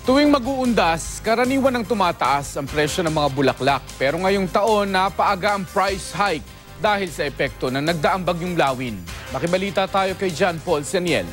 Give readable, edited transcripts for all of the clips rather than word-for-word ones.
Tuwing mag-uundas, karaniwan ang tumataas ang presyo ng mga bulaklak. Pero ngayong taon, napaaga ang price hike dahil sa epekto ng nagdaang bagyong Lawin. Makibalita tayo kay John Paul Seniel.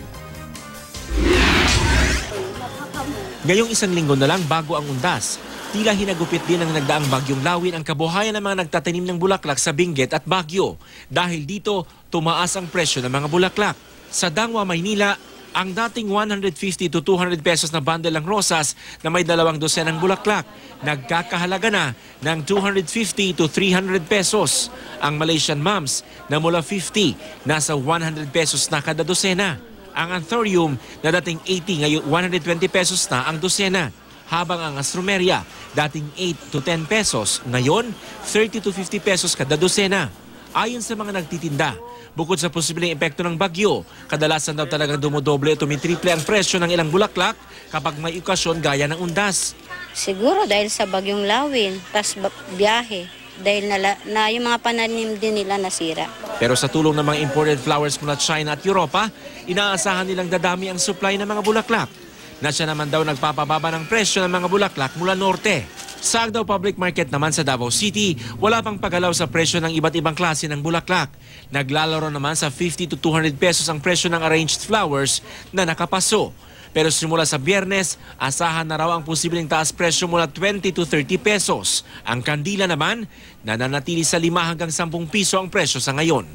Ngayong isang linggo na lang bago ang undas, tila hinagupit din ng nagdaang bagyong Lawin ang kabuhayan ng mga nagtatanim ng bulaklak sa Benguet at Baguio. Dahil dito, tumaas ang presyo ng mga bulaklak. Sa Dangwa, Maynila, ang dating 150 to 200 pesos na bundle ng rosas na may 2 dosenang bulaklak, nagkakahalaga na ng 250 to 300 pesos. Ang Malaysian mums na mula 50, nasa 100 pesos na kada dosena. Ang anthurium na dating 80, ngayon 120 pesos na ang dosena. Habang ang astromeria, dating 8 to 10 pesos, ngayon 30 to 50 pesos kada dosena. Ayon sa mga nagtitinda, bukod sa posibleng epekto ng bagyo, kadalasan daw talagang dumodoble o tumitriple ang presyo ng ilang bulaklak kapag may okasyon gaya ng undas. Siguro dahil sa bagyong Lawin, tas biyahe, dahil na yung mga pananim din nila nasira. Pero sa tulong ng mga imported flowers mula China at Europa, inaasahan nilang dadami ang supply ng mga bulaklak. Na siya naman daw nagpapababa ng presyo ng mga bulaklak mula norte. Sa Agdao Public Market naman sa Davao City, wala pang pagalaw sa presyo ng iba't ibang klase ng bulaklak. Naglalaro naman sa 50 to 200 pesos ang presyo ng arranged flowers na nakapaso. Pero simula sa Biyernes, asahan na raw ang posibleng taas presyo mula 20 to 30 pesos. Ang kandila naman, nananatili sa 5 hanggang 10 piso ang presyo sa ngayon.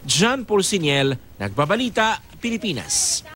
John Paul Seniel, Nagbabalita, Pilipinas.